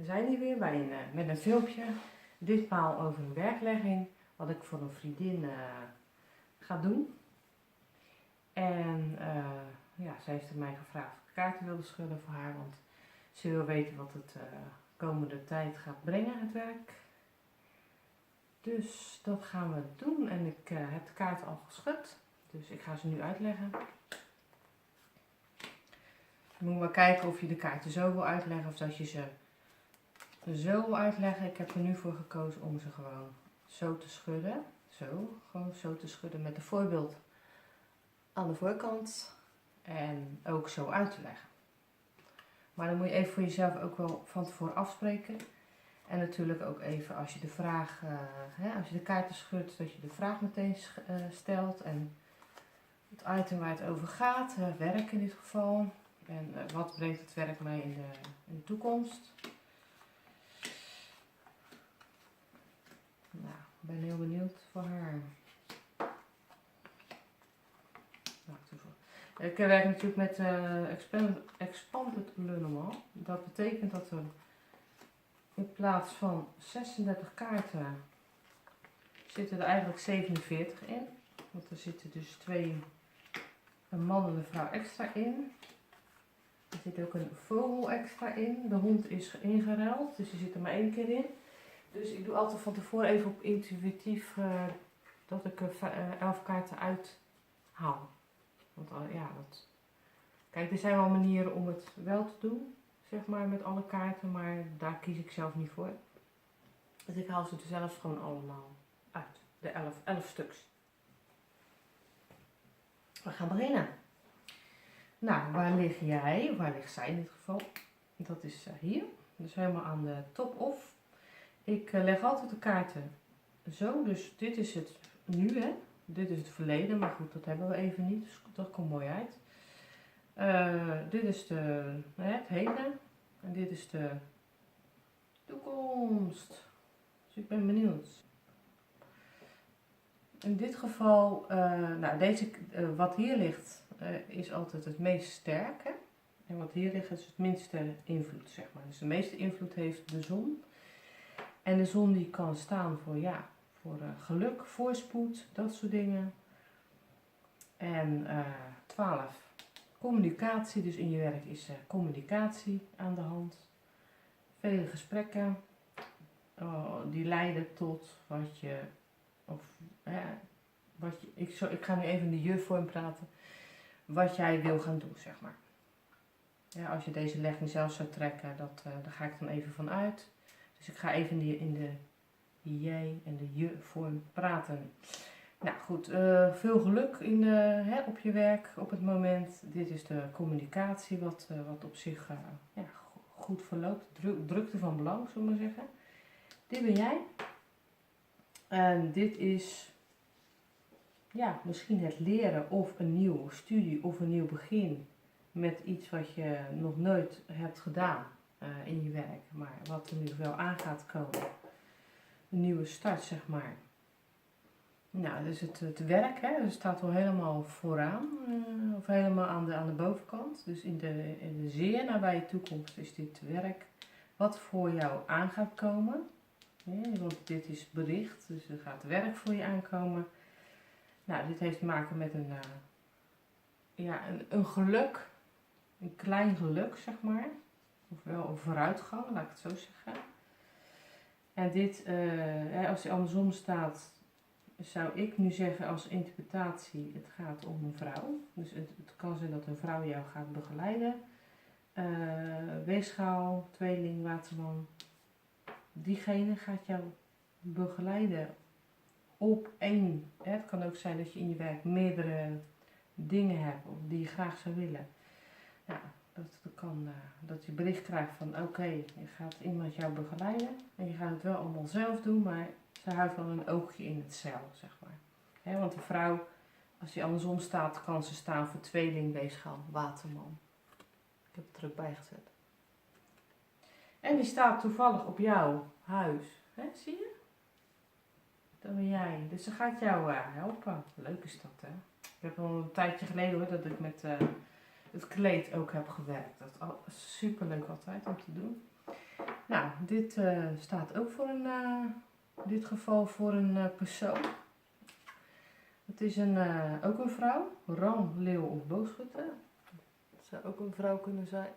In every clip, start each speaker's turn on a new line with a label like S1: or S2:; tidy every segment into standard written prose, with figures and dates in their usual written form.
S1: We zijn hier weer bij met een filmpje. Ditmaal over een werklegging. Wat ik voor een vriendin ga doen. En ja, zij heeft mij gevraagd of ik kaarten wilde schudden voor haar. Want ze wil weten wat het komende tijd gaat brengen, het werk. Dus dat gaan we doen. En ik heb de kaarten al geschud. Dus ik ga ze nu uitleggen. Je moet maar kijken of je de kaarten zo wil uitleggen of dat je ze zo wil uitleggen. Ik heb er nu voor gekozen om ze gewoon zo te schudden. Zo, gewoon zo te schudden met een voorbeeld aan de voorkant. En ook zo uit te leggen. Maar dan moet je even voor jezelf ook wel van tevoren afspreken. En natuurlijk ook even als je de vraag, als je de kaarten schudt, dat je de vraag meteen stelt. En het item waar het over gaat, werk in dit geval. En wat brengt het werk mij in de toekomst. Nou, ik ben heel benieuwd voor haar. Nou, ik werk natuurlijk met Expanded Lenormand. Dat betekent dat er in plaats van 36 kaarten zitten er eigenlijk 47 in. Want er zitten dus een man en een vrouw extra in. Er zit ook een vogel extra in. De hond is ingeruild, dus die zit er maar 1 keer in. Dus ik doe altijd van tevoren even op intuïtief dat ik er 11 kaarten uit haal. Want ja, kijk, er zijn wel manieren om het wel te doen, zeg maar, met alle kaarten, maar daar kies ik zelf niet voor. Dus ik haal ze er zelf gewoon allemaal uit. De 11 stuks. We gaan beginnen. Nou, waar lig jij? Waar ligt zij in dit geval? Dat is hier. Dus helemaal aan de top of. Ik leg altijd de kaarten zo. Dus dit is het nu, hè. Dit is het verleden, maar goed, dat hebben we even niet. Dus dat komt mooi uit. Dit is het heden. En dit is de toekomst. Dus ik ben benieuwd. In dit geval, wat hier ligt, is altijd het meest sterke. En wat hier ligt is het minste invloed, zeg maar. Dus de meeste invloed heeft de zon. En de zon die kan staan voor geluk, voorspoed, dat soort dingen. En 12. Communicatie, dus in je werk is communicatie aan de hand. Vele gesprekken die leiden tot ik ga nu even in de je-vorm praten. Wat jij wil gaan doen, zeg maar. Ja, als je deze legging zelf zou trekken, daar ga ik dan even van uit. Dus ik ga even in de jij en de je-vorm praten. Nou goed, veel geluk op je werk op het moment. Dit is de communicatie wat op zich goed verloopt. Drukte van belang, zullen we maar zeggen. Dit ben jij. En dit is misschien het leren of een nieuwe studie of een nieuw begin met iets wat je nog nooit hebt gedaan in je werk. Maar wat er nu wel aan gaat komen. Een nieuwe start, zeg maar. Nou, dus het werk, hè, dat staat wel helemaal vooraan, of helemaal aan de bovenkant. Dus in de zeer nabije toekomst is dit werk wat voor jou aan gaat komen. Ja, want dit is bericht, dus er gaat werk voor je aankomen. Nou, dit heeft te maken met een geluk, een klein geluk, zeg maar. Ofwel een vooruitgang, laat ik het zo zeggen. En dit, als hij andersom staat, zou ik nu zeggen als interpretatie, het gaat om een vrouw. Dus het kan zijn dat een vrouw jou gaat begeleiden. Weegschaal, tweeling, waterman. Diegene gaat jou begeleiden op één. Het kan ook zijn dat je in je werk meerdere dingen hebt die je graag zou willen. Ja, dat kan dat je bericht krijgt van oké, je gaat iemand jou begeleiden. En je gaat het wel allemaal zelf doen, maar ze houdt wel een oogje in het zeil, zeg maar. Want de vrouw, als die andersom staat, kan ze staan voor tweeling, weegschaal, waterman. Ik heb het er ook bij gezet. En die staat toevallig op jouw huis. Zie je? Dat ben jij. Dus ze gaat jou helpen. Leuk is dat, hè? Ik heb al een tijdje geleden hoor, dat ik met het kleed ook heb gewerkt. Dat is super leuk altijd om te doen. Nou, dit staat ook voor in dit geval voor een persoon. Het is ook een vrouw, ram, leeuw of boogschutter. Dat zou ook een vrouw kunnen zijn.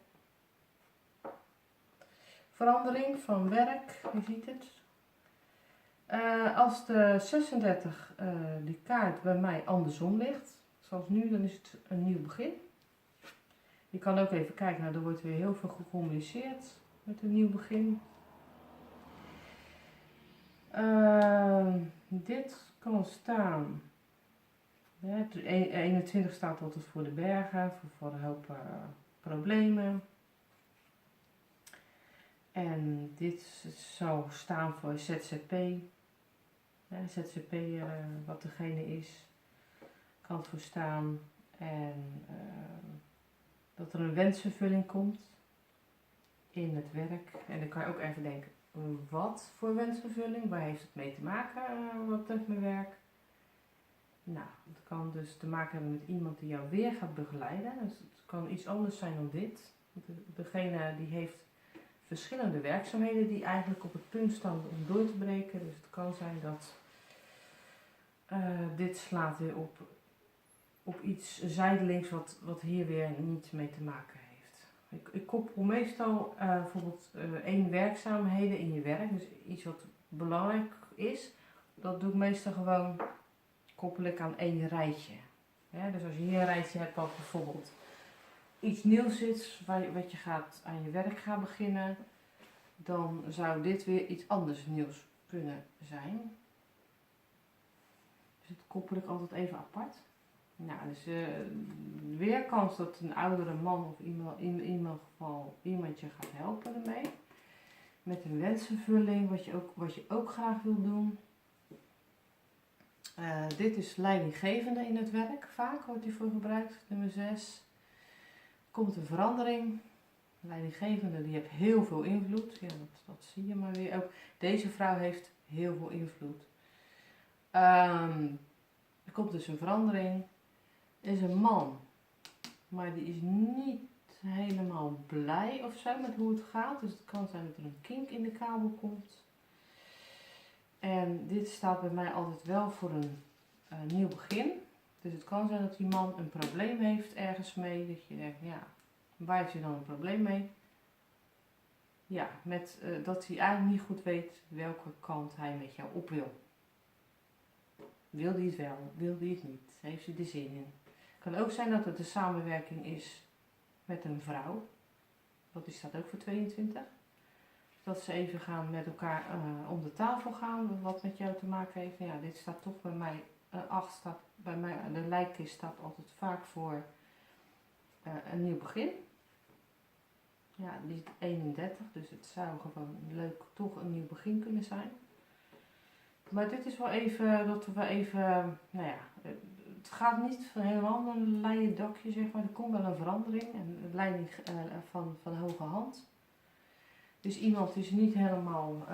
S1: Verandering van werk, je ziet het. Als de 36 die kaart bij mij andersom ligt, zoals nu, dan is het een nieuw begin. Je kan ook even kijken, nou, er wordt weer heel veel gecommuniceerd met een nieuw begin. Dit kan staan, ja, 21 staat altijd voor de bergen, voor een hoop problemen. En dit zou staan voor ZZP. Ja, ZZP, wat degene is, kan het voor staan. En dat er een wensvervulling komt in het werk. En dan kan je ook even denken, wat voor wensvervulling? Waar heeft het mee te maken wat betreft mijn werk? Nou, het kan dus te maken hebben met iemand die jou weer gaat begeleiden. Dus het kan iets anders zijn dan dit. Degene die heeft verschillende werkzaamheden die eigenlijk op het punt staan om door te breken. Dus het kan zijn dat dit slaat weer op iets zijdelings wat hier weer niet mee te maken heeft. Ik koppel meestal bijvoorbeeld één werkzaamheden in je werk, dus iets wat belangrijk is. Dat doe ik meestal gewoon, koppel ik aan één rijtje. Ja, dus als je hier een rijtje hebt wat bijvoorbeeld iets nieuws is, wat je aan je werk gaat beginnen, dan zou dit weer iets anders nieuws kunnen zijn. Dus dat koppel ik altijd even apart. Nou, dus weer kans dat een oudere man of in ieder geval iemand je gaat helpen ermee. Met een wensvervulling, wat je ook graag wil doen. Dit is leidinggevende in het werk, vaak wordt die voor gebruikt, nummer 6. Komt een verandering. Leidinggevende die heeft heel veel invloed. Ja, dat zie je maar weer. Ook deze vrouw heeft heel veel invloed. Er komt dus een verandering. Er is een man, maar die is niet helemaal blij of zo met hoe het gaat. Dus het kan zijn dat er een kink in de kabel komt. En dit staat bij mij altijd wel voor een nieuw begin. Dus het kan zijn dat die man een probleem heeft ergens mee. Dat je denkt, ja, waar heeft hij dan een probleem mee? Ja, met dat hij eigenlijk niet goed weet welke kant hij met jou op wil. Wil hij het wel? Wil hij het niet? Heeft hij er zin in? Het kan ook zijn dat het de samenwerking is met een vrouw. Dat staat ook voor 22. Dat ze even gaan met elkaar om de tafel gaan, wat met jou te maken heeft. Ja, dit staat toch bij mij, 8 staat bij mij, de lijkkist staat altijd vaak voor een nieuw begin. Ja, die is 31, dus het zou gewoon leuk toch een nieuw begin kunnen zijn. Maar dit is wel even, dat we even, nou ja, het gaat niet helemaal naar een leien dakje, zeg maar. Er komt wel een verandering, een leiding van hoge hand. Dus iemand is niet helemaal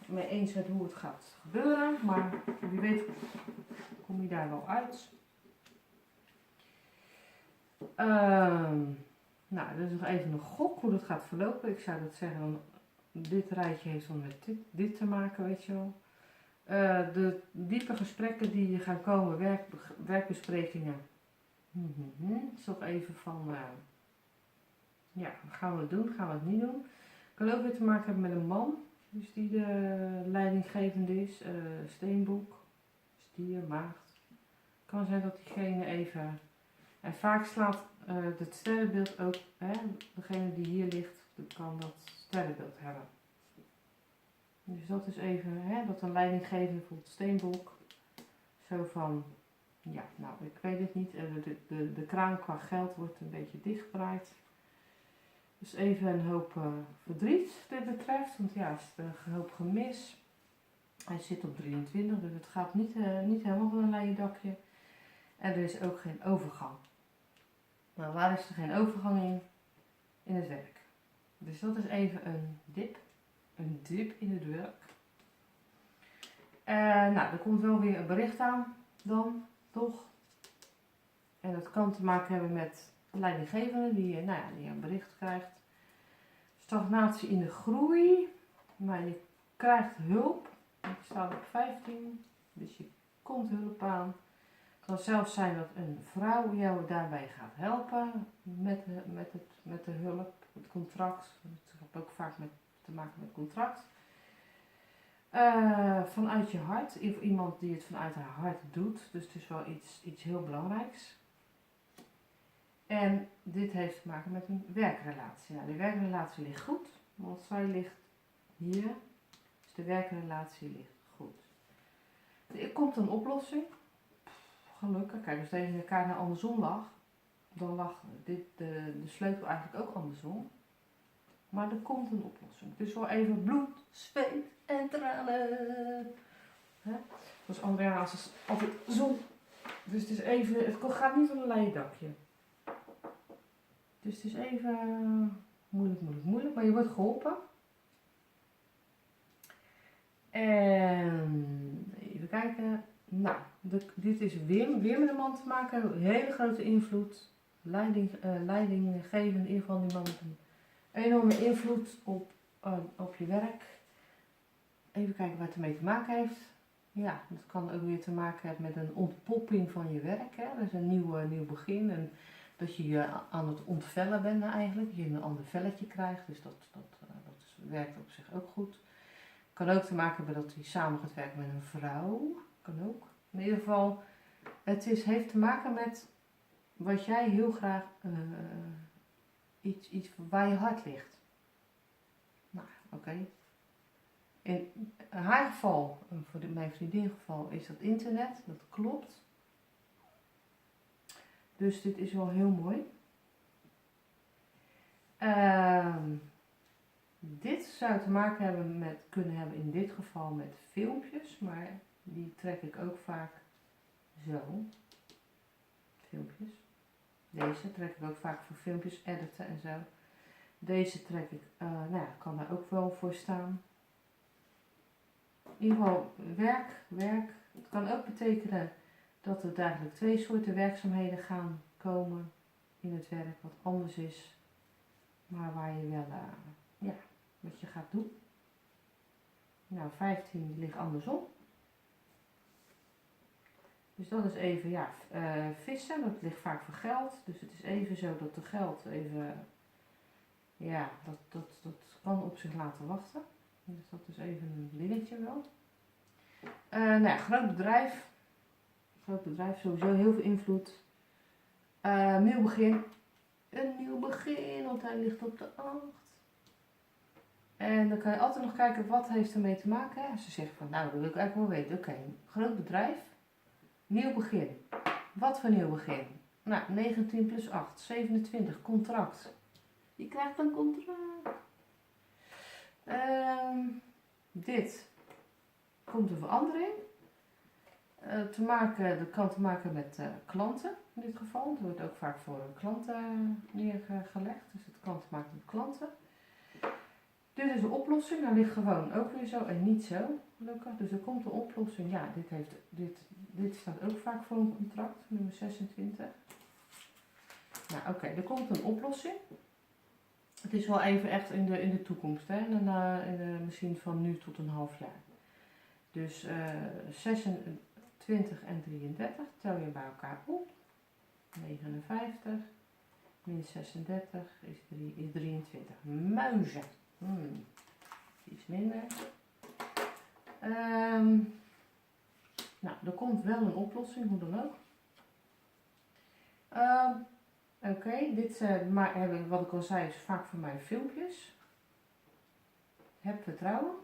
S1: mee eens met hoe het gaat gebeuren, maar wie weet kom je daar wel uit. Nou, dat is nog even een gok hoe dat gaat verlopen. Ik zou dat zeggen, dan, dit rijtje heeft dan met dit te maken, weet je wel. De diepe gesprekken die gaan komen, werkbesprekingen. Het is toch even van, ja, gaan we het doen, gaan we het niet doen. Kan ook weer te maken hebben met een man, dus die de leidinggevende is. Steenbok, stier, maagd. Kan zijn dat diegene even... En vaak slaat het sterrenbeeld ook, degene die hier ligt, kan dat sterrenbeeld hebben. Dus dat is even, dat een leidinggevende, bijvoorbeeld Steenbok, zo van, ja, nou, ik weet het niet, de kraan qua geld wordt een beetje dichtgedraaid. Dus even een hoop verdriet dit betreft, want ja, er is een hoop gemis. Hij zit op 23, dus het gaat niet helemaal van een leien dakje. En er is ook geen overgang. Nou, waar is er geen overgang in? In het werk. Dus dat is even een dip. Een dip in het werk. Nou, er komt wel weer een bericht aan dan, toch? En dat kan te maken hebben met een leidinggevende die een bericht krijgt. stagnatie in de groei. Maar je krijgt hulp. Ik sta op 15. Dus je komt hulp aan. Het kan zelfs zijn dat een vrouw jou daarbij gaat helpen met de hulp, het contract. Het heeft ook vaak te maken met contract. Vanuit je hart, of iemand die het vanuit haar hart doet. Dus het is wel iets heel belangrijks. En dit heeft te maken met een werkrelatie. Nou, de werkrelatie ligt goed, want zij ligt hier. Dus de werkrelatie ligt goed. Er komt een oplossing. Gelukkig, kijk, als deze elkaar nou andersom lag, dan lag de sleutel eigenlijk ook andersom. Maar er komt een oplossing. Dus wel even bloed, zweet en tranen. Zoals Andrea altijd zon. Dus het is even, het gaat niet van een leien dakje. Dus het is even moeilijk, maar je wordt geholpen. En even kijken. Nou, dit is weer met een man te maken. Een hele grote invloed. Leidinggeven, in ieder geval die man heeft een enorme invloed op je werk. Even kijken wat het ermee te maken heeft. Ja, dat kan ook weer te maken hebben met een ontpopping van je werk. Hè? Dat is een nieuw begin. En dat je je aan het ontvellen bent eigenlijk. Je een ander velletje krijgt. Dus dat werkt op zich ook goed. Kan ook te maken hebben dat hij samen gaat werken met een vrouw. Kan ook. In ieder geval, heeft te maken met wat jij heel graag, iets waar je hart ligt. Nou, oké. In haar geval, voor mijn vriendin geval, is dat internet. Dat klopt. Dus dit is wel heel mooi. Dit zou te maken kunnen hebben in dit geval met filmpjes, maar die trek ik ook vaak zo. Filmpjes. Deze trek ik ook vaak voor filmpjes editen en zo. Deze trek ik, kan daar ook wel voor staan. In ieder geval werk. Het kan ook betekenen dat er eigenlijk 2 soorten werkzaamheden gaan komen in het werk, wat anders is, maar waar je wel, wat je gaat doen. Nou, 15 ligt andersom. Dus dat is even, vissen, dat ligt vaak voor geld. Dus het is even zo dat de geld even, dat kan op zich laten wachten. Dus dat is even een dingetje wel. Groot bedrijf. Groot bedrijf, sowieso heel veel invloed. Nieuw begin. Een nieuw begin, want hij ligt op de 8. En dan kan je altijd nog kijken wat heeft ermee te maken. Als ze zeggen van, nou, dat wil ik eigenlijk wel weten. Oké, groot bedrijf. Nieuw begin. Wat voor nieuw begin? Nou, 19 plus 8, 27, contract. Je krijgt een contract. Dit komt een verandering. Dat kan te maken met klanten in dit geval. Het wordt ook vaak voor klanten neergelegd. Dus het kan te maken met klanten. Dit is een oplossing. Dat ligt gewoon ook weer zo en niet zo. Gelukkig. Dus er komt een oplossing. Ja, dit staat ook vaak voor een contract. Nummer 26. Nou oké, er komt een oplossing. Het is wel even echt in de toekomst. Hè? Misschien van nu tot een half jaar. Dus 26 en 33 tel je bij elkaar op. 59 min 36 is 23. Muizen. Iets minder. Nou, er komt wel een oplossing, hoe dan ook. Oké, dit wat ik al zei is vaak voor mij filmpjes. Heb vertrouwen.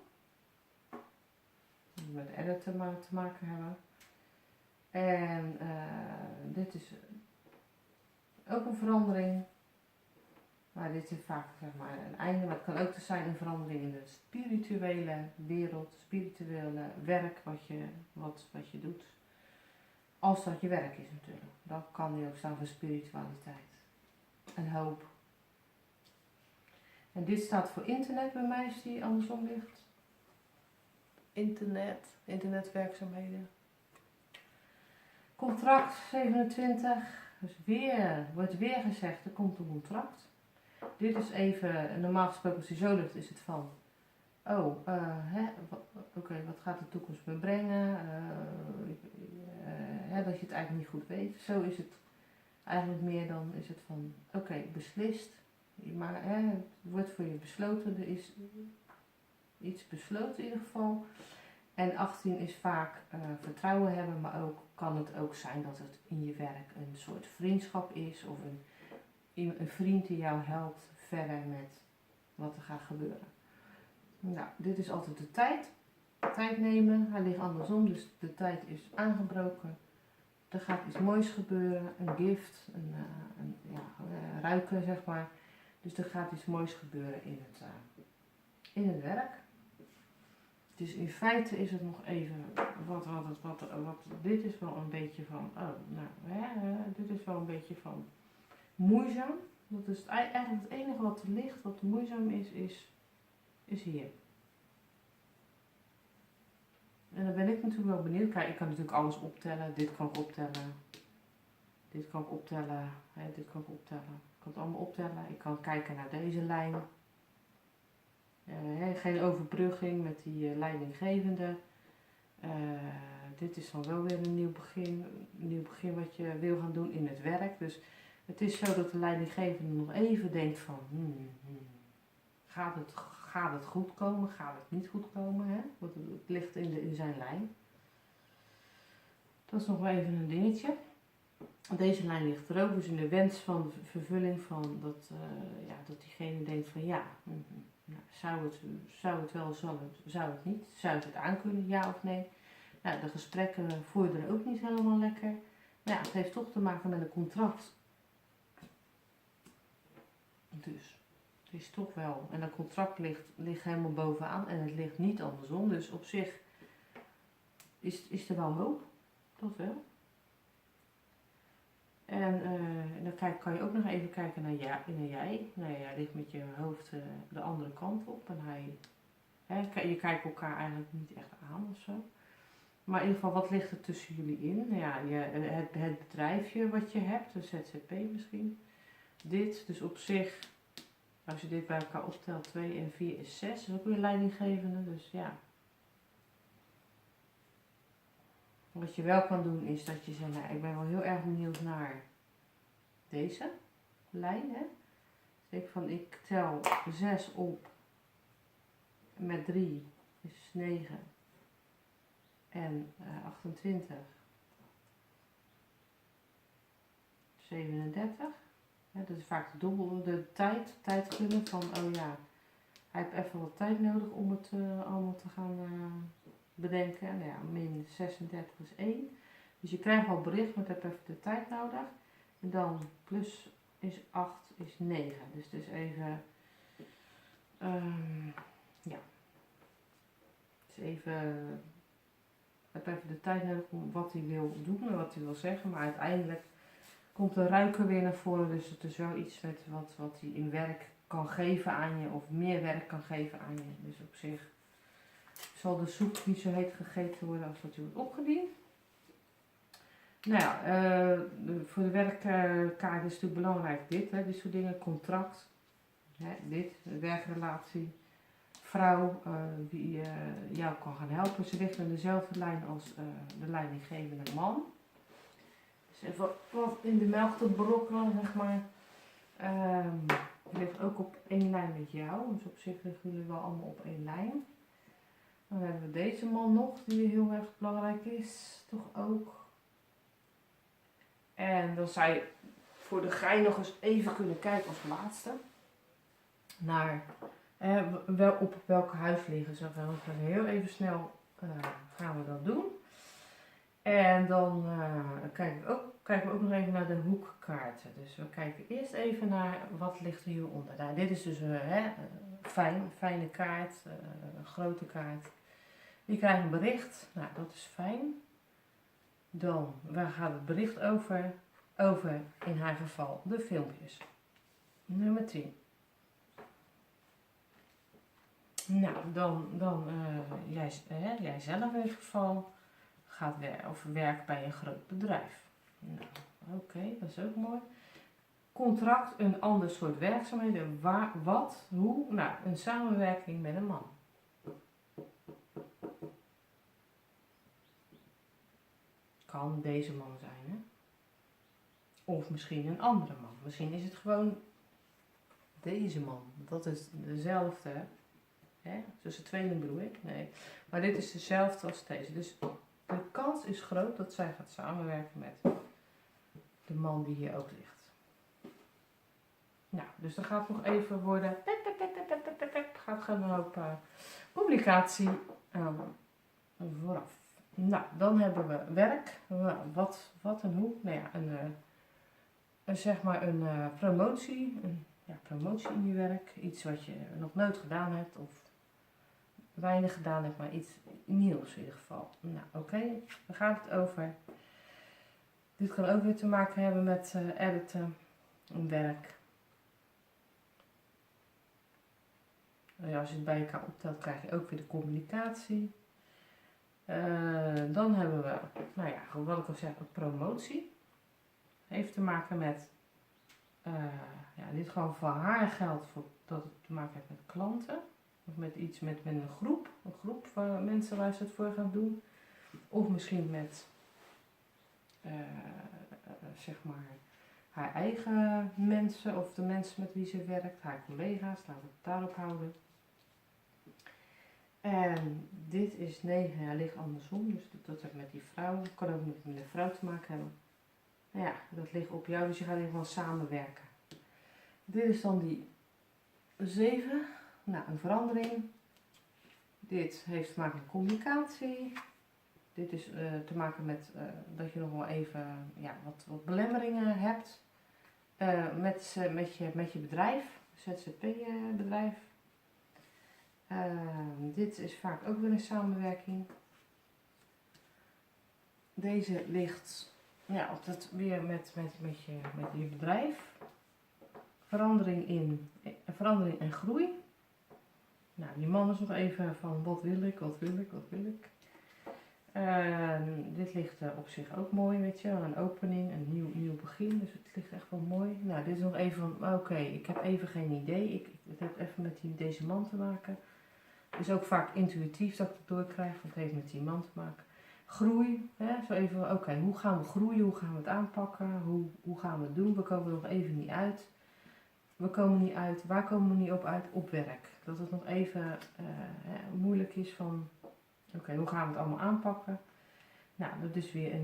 S1: Met editen te maken hebben. En dit is ook een verandering. Maar dit is vaak een einde. Maar het kan ook zijn een verandering in de spirituele wereld. Spirituele werk wat je doet. Als dat je werk is natuurlijk. Dan kan die ook staan voor spiritualiteit. En hoop. En dit staat voor internet bij mij, als die andersom ligt. Internetwerkzaamheden. Contract 27. Dus wordt weer gezegd, er komt een contract. Dit is even, normaal gesproken als die zo ligt is het van, oh, oké, wat gaat de toekomst me brengen? Dat je het eigenlijk niet goed weet. Zo is het eigenlijk meer dan is het van, oké, beslist. Maar het wordt voor je besloten, er is iets besloten in ieder geval. En 18 is vaak vertrouwen hebben, maar ook kan het ook zijn dat het in je werk een soort vriendschap is of een vriend die jou helpt verder met wat er gaat gebeuren. Nou, dit is altijd de tijd. Tijd nemen, hij ligt andersom, dus de tijd is aangebroken. Er gaat iets moois gebeuren, een gift, ruiken zeg maar. Dus er gaat iets moois gebeuren in het werk. Dus in feite is het nog even, dit is wel een beetje van, dit is wel een beetje van moeizaam. Dat is eigenlijk het enige wat er ligt, wat moeizaam is hier. En dan ben ik natuurlijk wel benieuwd. Kijk, ik kan natuurlijk alles optellen. Dit kan ik optellen. Dit kan ik optellen. Dit kan ik optellen. Ik kan het allemaal optellen. Ik kan kijken naar deze lijn. Geen overbrugging met die leidinggevende. Dit is dan wel weer een nieuw begin. Een nieuw begin wat je wil gaan doen in het werk. Dus het is zo dat de leidinggevende nog even denkt van... Gaat het goed komen? Gaat het niet goed komen? Hè? Want het ligt in zijn lijn. Dat is nog wel even een dingetje. Deze lijn ligt er ook. Dus in de wens van de vervulling van dat diegene denkt van zou het wel, zou het niet? Zou het aankunnen, ja of nee? Nou, de gesprekken voeren ook niet helemaal lekker. Ja, het heeft toch te maken met een contract. Dus... Het is toch wel, en dat contract ligt helemaal bovenaan en het ligt niet andersom. Dus op zich is er wel hoop, dat wel. En dan kan je ook nog even kijken naar jij. Nou ja, jij ligt met je hoofd de andere kant op. En je kijkt elkaar eigenlijk niet echt aan of zo. Maar in ieder geval, wat ligt er tussen jullie in? Nou ja, het bedrijfje wat je hebt, de ZZP misschien. Dit, dus op zich... Als je dit bij elkaar optelt, 2 en 4 is 6. Dat is ook weer leidinggevende, dus ja. Wat je wel kan doen is dat je zegt, ik ben wel heel erg benieuwd naar deze lijn. Hè? Dus ik tel 6 op met 3 is 9 en 28, 37. Ja, dat is vaak de tijd gunnen van, hij heeft even wat tijd nodig om het allemaal te gaan bedenken. Nou ja, min 36 is 1. Dus je krijgt al bericht, maar het heeft even de tijd nodig. En dan plus is 8 is 9. Dus het is even, het is even, het heeft even de tijd nodig om wat hij wil doen en wat hij wil zeggen. Maar uiteindelijk komt de ruiker weer naar voren, dus het is wel iets met wat hij in werk kan geven aan je, of meer werk kan geven aan je. Dus op zich zal de soep niet zo heet gegeten worden als dat je wordt opgediend. Nou ja, voor de werkkaart is natuurlijk belangrijk dit, dit soort dingen, contract, dit, werkrelatie, vrouw die jou kan gaan helpen. Ze ligt in dezelfde lijn als de leidinggevende man. Even wat in de melk te brokkelen, zeg maar. Die ligt ook op één lijn met jou. Dus op zich liggen jullie wel allemaal op één lijn. Dan hebben we deze man nog, die heel erg belangrijk is. Toch ook. En dan zou je voor de gein nog eens even kunnen kijken als laatste. Naar op welke huis liggen ze. Dan gaan we heel even snel gaan we dat doen. En dan kijken we ook nog even naar de hoekkaarten. Dus we kijken eerst even naar wat ligt er hieronder. Nou, dit is dus een fijne kaart, een grote kaart. Je krijgt een bericht, nou dat is fijn. Dan, waar gaat het bericht over? Over, in haar geval, de filmpjes. Nummer 10. Nou, dan jij zelf in het geval gaat werken bij een groot bedrijf. Nou, oké, dat is ook mooi. contract, een ander soort werkzaamheden. Waar, wat, hoe? Nou, een samenwerking met een man. Kan deze man zijn, hè? Of misschien een andere man. Misschien is het gewoon deze man. Dat is dezelfde, hè? Tussen tweeling bedoel ik. Nee. Maar dit is dezelfde als deze. Dus de kans is groot dat zij gaat samenwerken met de man die hier ook ligt. Nou, dus er gaat nog even worden. Gaat gewoon een hoop publicatie vooraf. Nou, dan hebben we werk. Wat en hoe? Nou ja, zeg maar een promotie. Promotie in je werk. Iets wat je nog nooit gedaan hebt of weinig gedaan hebt, maar iets nieuws in ieder geval. Nou, oké. Dan gaat het over. Dit kan ook weer te maken hebben met editen en werk. Ja, als je het bij elkaar optelt, krijg je ook weer de communicatie. Dan hebben we, nou ja, wat ik al zeg, een promotie. Heeft te maken met, dit gewoon voor haar geldt dat het te maken heeft met klanten. Of met iets met een groep waar mensen waar ze het voor gaan doen. Of misschien met, zeg maar, haar eigen mensen of de mensen met wie ze werkt, haar collega's, laten we het daarop houden. En dit is 9, ja, ligt andersom, dus dat heeft met die vrouw, kan ook met een vrouw te maken hebben. Nou ja, dat ligt op jou, dus je gaat gewoon samenwerken. Dit is dan die 7, nou een verandering. Dit heeft te maken met communicatie. Dit is te maken met dat je nog wel even wat belemmeringen hebt met je bedrijf, ZZP-bedrijf. Dit is vaak ook weer een samenwerking. Deze ligt altijd weer met je bedrijf. Verandering en groei. Nou, die man is nog even van wat wil ik. Dit ligt op zich ook mooi, weet je, een opening, een nieuw begin, dus het ligt echt wel mooi. Nou, dit is nog even van, oké, ik heb even geen idee, het heeft even met deze man te maken. Het is ook vaak intuïtief dat ik het doorkrijg, want het heeft met die man te maken. Groei, hè, zo even van, oké, hoe gaan we groeien, hoe gaan we het aanpakken, hoe gaan we het doen, we komen er nog even niet uit. Waar komen we niet op uit? Op werk. Dat het nog even moeilijk is van, oké, hoe gaan we het allemaal aanpakken? Nou, dat is weer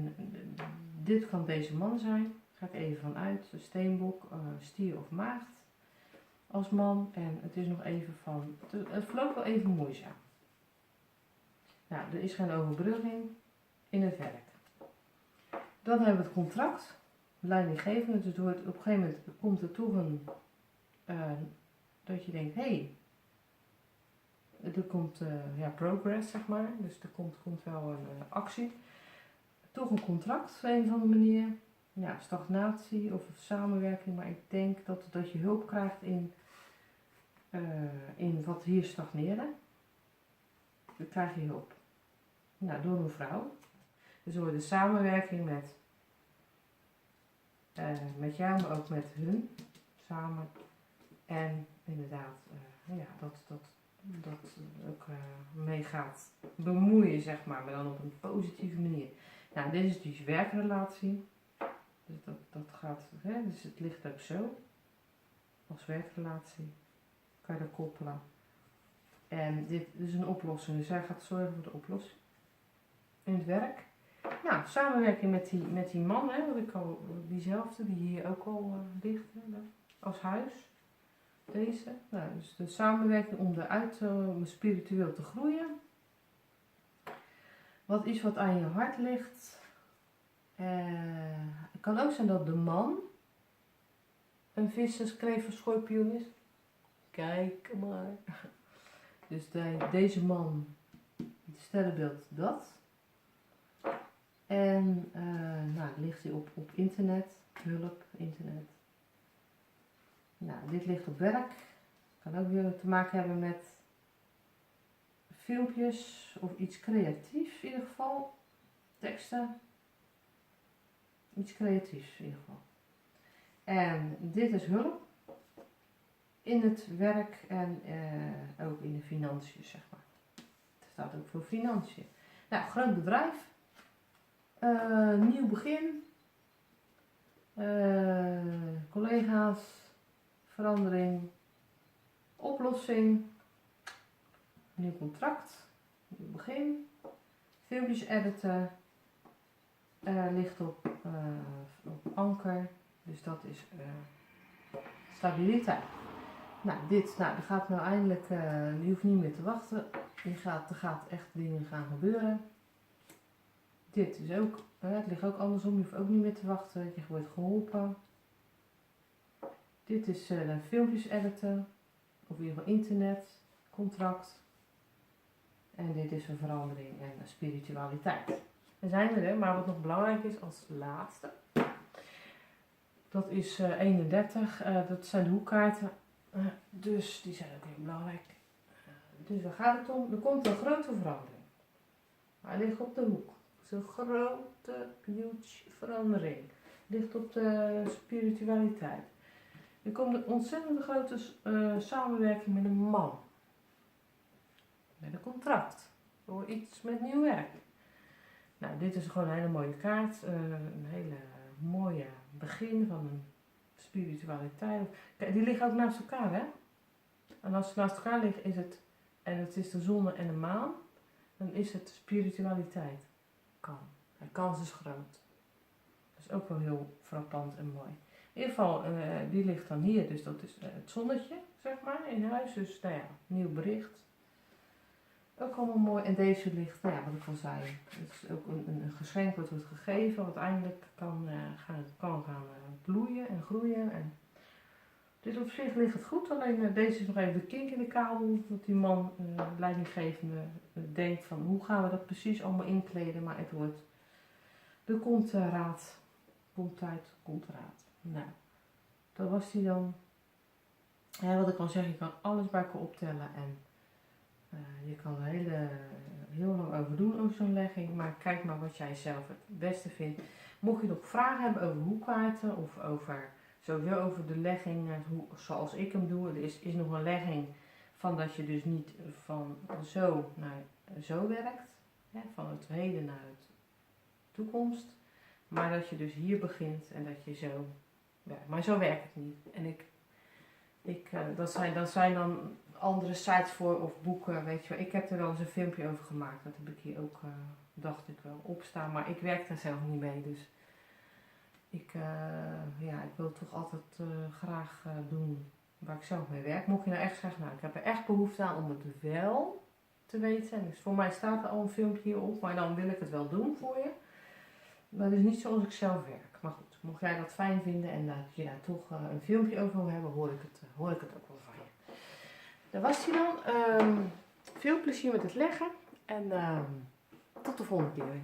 S1: dit kan deze man zijn. Ga ik even vanuit. Steenbok, stier of maagd als man. En het is nog even van, het verloopt wel even moeizaam. Nou, er is geen overbrugging in het werk. Dan hebben we het contract. Leidinggevende. Dus op een gegeven moment komt er toch dat je denkt, hé, er komt progress, zeg maar. Dus er komt wel een actie. Toch een contract op een of andere manier. Ja, stagnatie of samenwerking. Maar ik denk dat je hulp krijgt in wat hier stagneren. Dan krijg je hulp. Nou, door een vrouw. Dus er wordt de samenwerking met jou, maar ook met hun. Samen. En inderdaad, dat ook mee gaat bemoeien, zeg maar dan op een positieve manier. Nou, dit is dus werkrelatie. Dus dat gaat, dus het ligt ook zo. Als werkrelatie. Kan je dat koppelen. En dit is een oplossing, dus zij gaat zorgen voor de oplossing. In het werk. Nou, samenwerking met die man, hè, wat ik al, diezelfde, die hier ook al ligt, als huis. Deze. Nou, dus de samenwerking om spiritueel te groeien. Wat is wat aan je hart ligt. Het kan ook zijn dat de man een visser, kreeft, schorpioen is. Kijk maar. Dus deze man, het sterrenbeeld dat. En ligt hij op internet, hulp, internet. Nou, dit ligt op werk. Kan ook weer te maken hebben met filmpjes of iets creatiefs in ieder geval. Teksten. Iets creatiefs in ieder geval. En dit is hulp in het werk en ook in de financiën, zeg maar. Het staat ook voor financiën. Nou, groot bedrijf. Nieuw begin. Collega's. Verandering. Oplossing. Nieuw contract. Nieuw begin. Filmpjes editen. Ligt op anker. Dus dat is stabiliteit. Nou, er gaat nou eindelijk, je hoeft niet meer te wachten. Er gaat echt dingen gaan gebeuren. Dit is ook, het ligt ook andersom, je hoeft ook niet meer te wachten. Je wordt geholpen. Dit is filmpjes editen. Of in ieder geval internet, contract. En dit is een verandering en spiritualiteit. We zijn er, maar wat nog belangrijk is als laatste. Dat is 31, dat zijn de hoekkaarten. Dus die zijn ook heel belangrijk. Dus daar gaat het om. Er komt een grote verandering. Hij ligt op de hoek. Het is een grote, huge verandering. Ligt op de spiritualiteit. Er komt een ontzettend grote samenwerking met een man. Met een contract. Voor iets met nieuw werk. Nou, dit is gewoon een hele mooie kaart. Een hele mooie begin van een spiritualiteit. Kijk, die liggen ook naast elkaar, hè? En als ze naast elkaar liggen is het, en het is de zon en de maan, dan is het spiritualiteit. Kan. De kans is groot. Dat is ook wel heel frappant en mooi. In ieder geval, die ligt dan hier, dus dat is het zonnetje, zeg maar, in huis. Dus, nou ja, nieuw bericht. Ook allemaal mooi. En deze ligt, nou ja, wat ik al zei, het is ook een geschenk wat wordt gegeven, wat eindelijk kan gaan bloeien en groeien. En dus op zich ligt het goed, alleen deze is nog even de kink in de kabel, dat die man, leidinggevende, denkt van hoe gaan we dat precies allemaal inkleden, maar het wordt, er komt raad, komt tijd, komt raad. Nou, dat was die dan. Ja, wat ik kan zeggen, je kan alles bij elkaar optellen en je kan er heel lang over doen over zo'n legging, maar kijk maar wat jij zelf het beste vindt. Mocht je nog vragen hebben over hoekkaarten of sowieso over de legging zoals ik hem doe, er is nog een legging van dat je dus niet van zo naar zo werkt, hè, van het heden naar de toekomst, maar dat je dus hier begint en dat je zo werkt. Maar zo werkt het niet. En dat zijn dan andere sites voor of boeken, weet je wel. Ik heb er wel eens een filmpje over gemaakt. Dat heb ik hier ook, dacht ik wel, opstaan. Maar ik werk daar zelf niet mee. Dus ik wil toch altijd graag doen waar ik zelf mee werk. Mocht je nou echt zeggen, nou ik heb er echt behoefte aan om het wel te weten. Dus voor mij staat er al een filmpje hierop. Maar dan wil ik het wel doen voor je. Maar het is niet zoals ik zelf werk. Maar goed, mocht jij dat fijn vinden en dat je daar toch een filmpje over wil hebben, hoor ik het ook wel van je. Dat was die dan. Veel plezier met het leggen en tot de volgende keer weer.